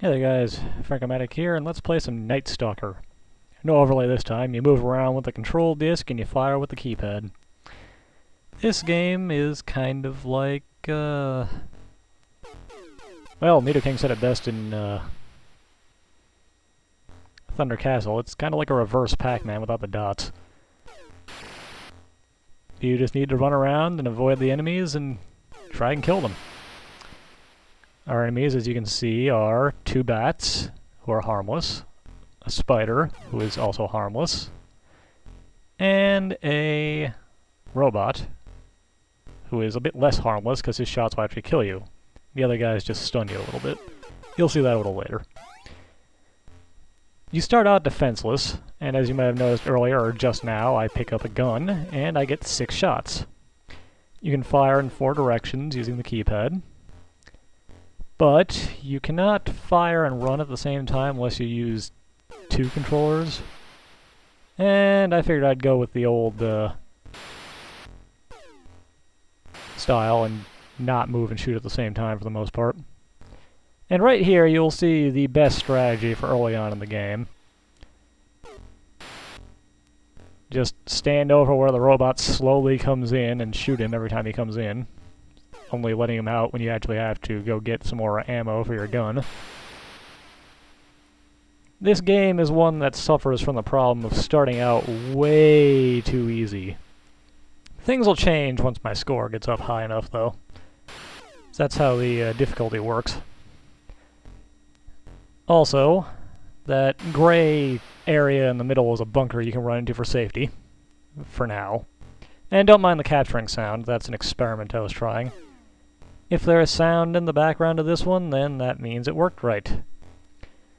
Hey there guys, Frankomatic here, and let's play some Stalker. No overlay this time, you move around with the control disc and you fire with the keypad. This game is kind of like, well, Nidoking said it best in, Thunder Castle. It's kind of like a reverse Pac-Man without the dots. You just need to run around and avoid the enemies and try and kill them. Our enemies, as you can see, are two bats, who are harmless, a spider, who is also harmless, and a robot, who is a bit less harmless because his shots will actually kill you. The other guys just stun you a little bit. You'll see that a little later. You start out defenseless, and as you might have noticed earlier, or just now, I pick up a gun, and I get 6 shots. You can fire in 4 directions using the keypad. But you cannot fire and run at the same time unless you use 2 controllers. And I figured I'd go with the old style and not move and shoot at the same time for the most part. And right here you'll see the best strategy for early on in the game. Just stand over where the robot slowly comes in and shoot him every time he comes in. Only letting him out when you actually have to go get some more ammo for your gun. This game is one that suffers from the problem of starting out way too easy. Things will change once my score gets up high enough, though. So that's how the difficulty works. Also, that gray area in the middle is a bunker you can run into for safety. For now. And don't mind the capturing sound, that's an experiment I was trying. If there is sound in the background of this one, then that means it worked right.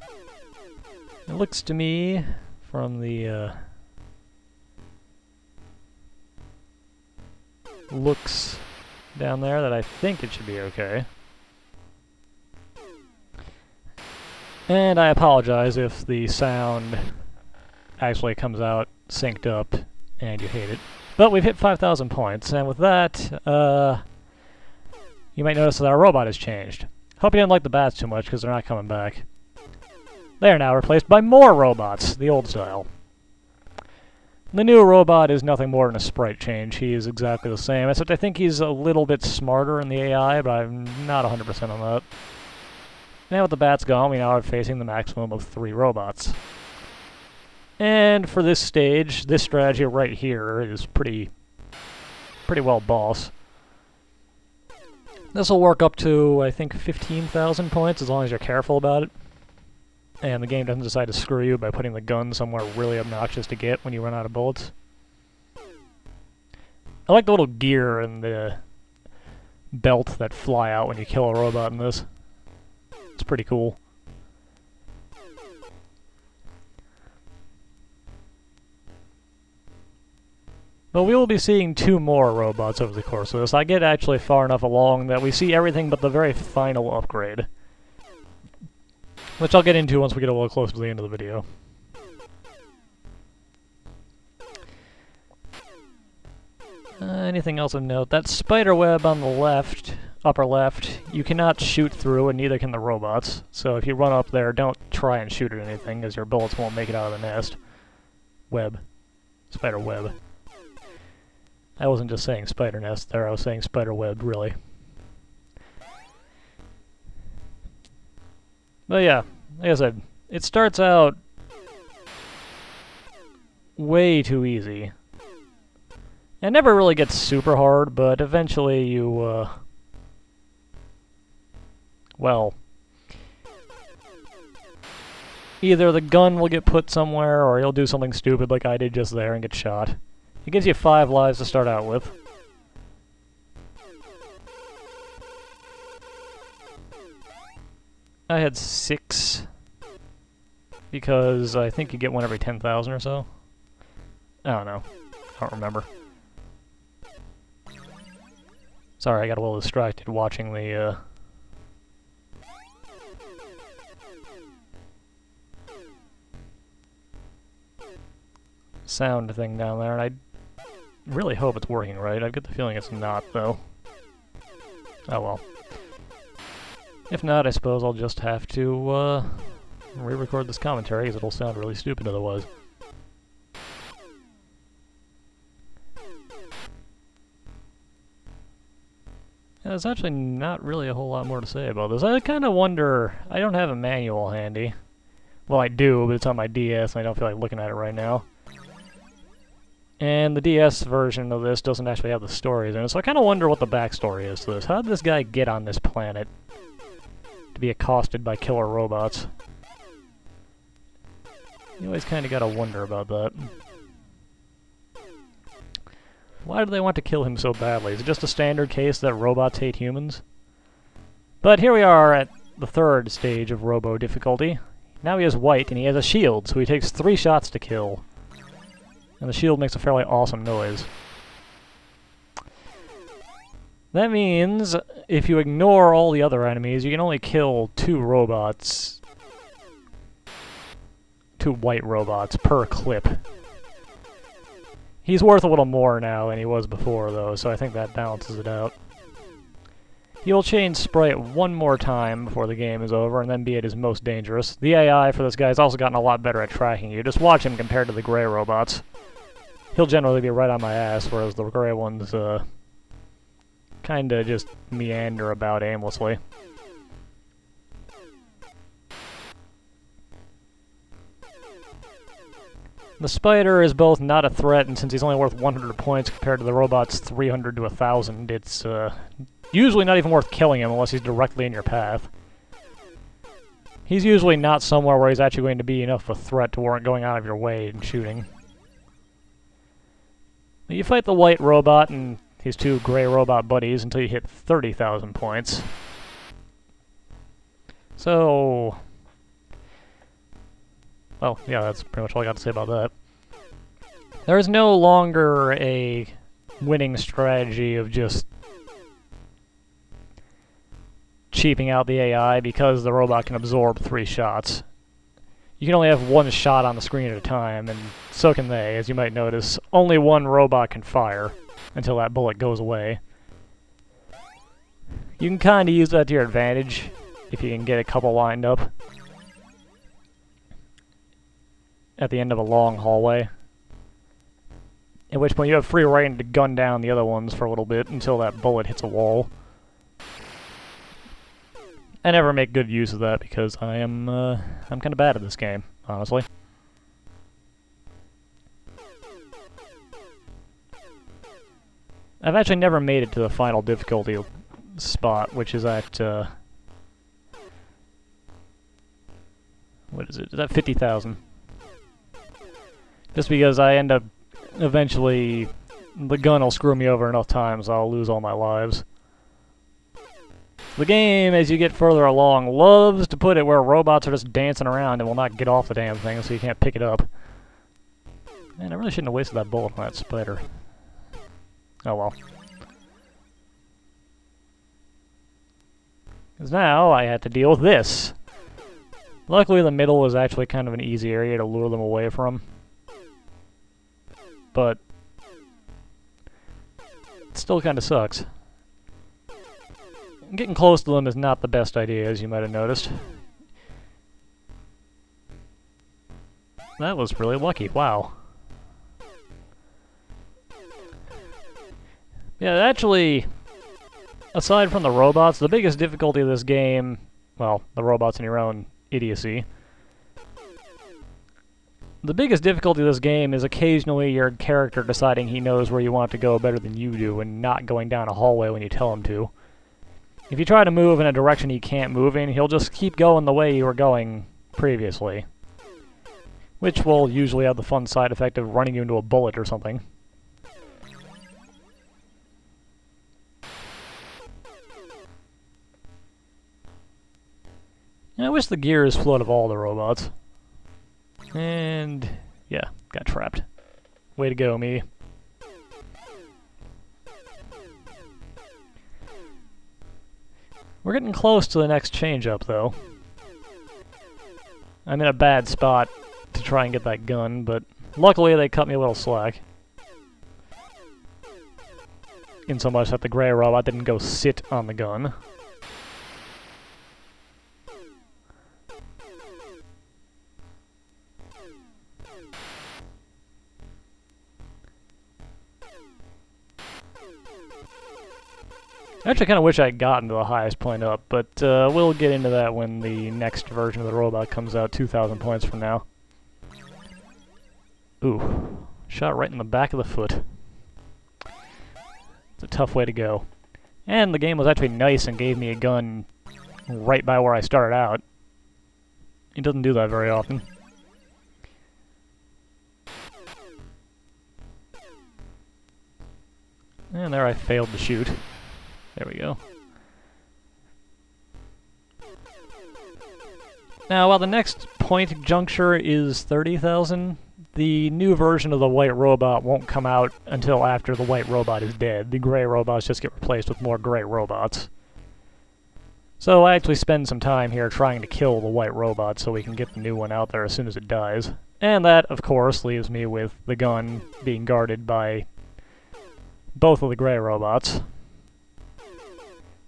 It looks to me, from the looks down there, that I think it should be okay. And I apologize if the sound actually comes out synced up and you hate it. But we've hit 5,000 points, and with that, you might notice that our robot has changed. Hope you didn't like the bats too much, because they're not coming back. They are now replaced by more robots, the old style. The new robot is nothing more than a sprite change. He is exactly the same, except I think he's a little bit smarter in the AI, but I'm not 100% on that. Now with the bats gone, we now are facing the maximum of 3 robots. And for this stage, this strategy right here is pretty well boss. This will work up to, I think, 15,000 points, as long as you're careful about it. And the game doesn't decide to screw you by putting the gun somewhere really obnoxious to get when you run out of bullets. I like the little gear and the belt that fly out when you kill a robot in this. It's pretty cool. But we will be seeing 2 more robots over the course of this. I get actually far enough along that we see everything but the very final upgrade. Which I'll get into once we get a little closer to the end of the video. Anything else of note? That spider web on the left, upper left, you cannot shoot through, and neither can the robots. So if you run up there, don't try and shoot at anything, as your bullets won't make it out of the nest. Web. Spider web. I wasn't just saying spider nest there, I was saying spider web, really. But yeah, like I said, it starts out way too easy. It never really gets super hard, but eventually you, well, either the gun will get put somewhere, or you'll do something stupid like I did just there and get shot. It gives you 5 lives to start out with. I had 6, because I think you get one every 10,000 or so. I don't know. I don't remember. Sorry, I got a little distracted watching the, sound thing down there, and I really hope it's working right. I get the feeling it's not, though. Oh well. If not, I suppose I'll just have to re-record this commentary, because it'll sound really stupid otherwise. Yeah, there's actually not really a whole lot more to say about this. I kind of wonder... I don't have a manual handy. Well, I do, but it's on my DS, and I don't feel like looking at it right now. And the DS version of this doesn't actually have the stories in it, so I kind of wonder what the backstory is to this. How did this guy get on this planet to be accosted by killer robots? You always kind of gotta wonder about that. Why do they want to kill him so badly? Is it just a standard case that robots hate humans? But here we are at the third stage of Robo difficulty. Now he has white, and he has a shield, so he takes 3 shots to kill. And the shield makes a fairly awesome noise. That means, if you ignore all the other enemies, you can only kill 2 robots. 2 white robots per clip. He's worth a little more now than he was before, though, so I think that balances it out. He will change sprite one more time before the game is over, and then be at his most dangerous. The AI for this guy has also gotten a lot better at tracking you. Just watch him compared to the gray robots. He'll generally be right on my ass, whereas the gray ones, kinda just meander about aimlessly. The spider is both not a threat, and since he's only worth 100 points compared to the robot's 300 to 1,000, it's usually not even worth killing him unless he's directly in your path. He's usually not somewhere where he's actually going to be enough of a threat to warrant going out of your way and shooting. You fight the white robot and his 2 gray robot buddies until you hit 30,000 points. So... well, yeah, that's pretty much all I got to say about that. There is no longer a winning strategy of just cheaping out the AI because the robot can absorb 3 shots. You can only have 1 shot on the screen at a time, and so can they. As you might notice, only 1 robot can fire until that bullet goes away. You can kind of use that to your advantage if you can get a couple lined up at the end of a long hallway. At which point you have free reign to gun down the other ones for a little bit until that bullet hits a wall. I never make good use of that because I'm kind of bad at this game, honestly. I've actually never made it to the final difficulty spot, which is at, what is it? Is that 50,000? Just because I end up, eventually, the gun will screw me over enough times I'll lose all my lives. The game, as you get further along, loves to put it where robots are just dancing around and will not get off the damn thing, so you can't pick it up. Man, I really shouldn't have wasted that bullet on that spider. Oh well. Because now I had to deal with this. Luckily the middle was actually kind of an easy area to lure them away from. But it still kind of sucks. Getting close to them is not the best idea, as you might have noticed. That was really lucky, wow. Yeah, actually, aside from the robots, the biggest difficulty of this game, well, the robots in your own idiocy, the biggest difficulty of this game is occasionally your character deciding he knows where you want to go better than you do and not going down a hallway when you tell him to. If you try to move in a direction he can't move in, he'll just keep going the way you were going previously. Which will usually have the fun side effect of running you into a bullet or something. I wish the gears flowed of all the robots. And yeah, got trapped. Way to go, me. We're getting close to the next change-up, though. I'm in a bad spot to try and get that gun, but luckily they cut me a little slack. In so much that the gray robot didn't go sit on the gun. I actually kind of wish I had gotten to the highest point up, but we'll get into that when the next version of the robot comes out 2,000 points from now. Ooh, shot right in the back of the foot. It's a tough way to go. And the game was actually nice and gave me a gun right by where I started out. It doesn't do that very often. And there I failed to shoot. There we go. Now, while the next point juncture is 30,000, the new version of the white robot won't come out until after the white robot is dead. The gray robots just get replaced with more gray robots. So I actually spend some time here trying to kill the white robot so we can get the new one out there as soon as it dies. And that, of course, leaves me with the gun being guarded by both of the gray robots.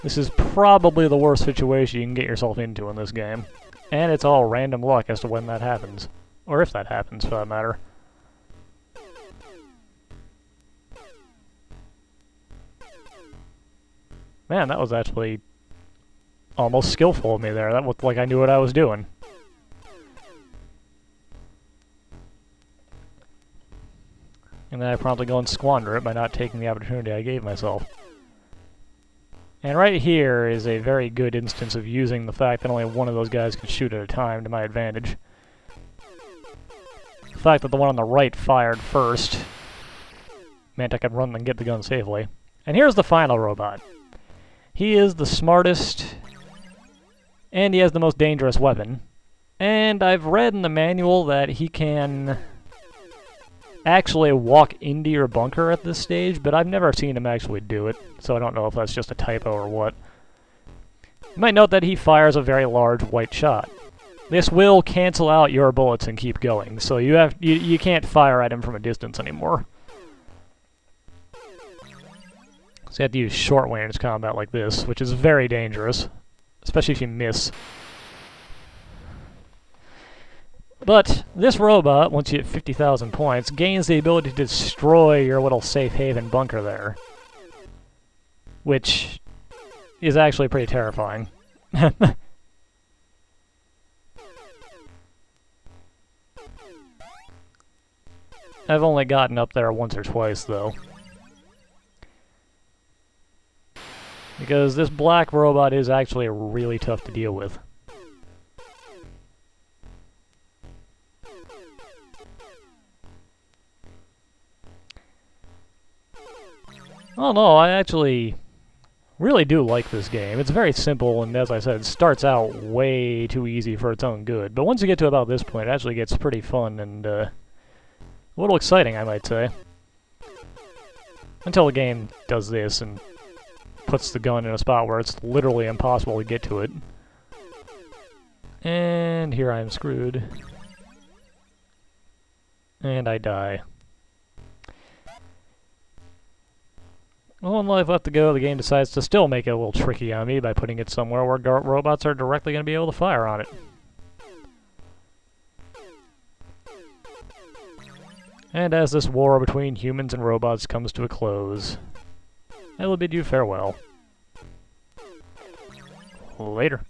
This is probably the worst situation you can get yourself into in this game. And it's all random luck as to when that happens. Or if that happens, for that matter. Man, that was actually almost skillful of me there. That looked like I knew what I was doing. And then I promptly go and squander it by not taking the opportunity I gave myself. And right here is a very good instance of using the fact that only one of those guys can shoot at a time to my advantage. The fact that the one on the right fired first meant I could run and get the gun safely. And here's the final robot. He is the smartest, and he has the most dangerous weapon. And I've read in the manual that he can actually walk into your bunker at this stage, but I've never seen him actually do it, so I don't know if that's just a typo or what. You might note that he fires a very large white shot. This will cancel out your bullets and keep going, so you can't fire at him from a distance anymore. So you have to use short-range combat like this, which is very dangerous, especially if you miss. But this robot, once you hit 50,000 points, gains the ability to destroy your little safe haven bunker there, which is actually pretty terrifying. I've only gotten up there once or twice, though. Because this black robot is actually really tough to deal with. Oh no, I actually really do like this game. It's very simple, and as I said, it starts out way too easy for its own good. But once you get to about this point, it actually gets pretty fun and a little exciting, I might say. Until the game does this and puts the gun in a spot where it's literally impossible to get to it. And here I am screwed. And I die. One life left to go, the game decides to still make it a little tricky on me by putting it somewhere where robots are directly going to be able to fire on it. And as this war between humans and robots comes to a close, I will bid you farewell. Later.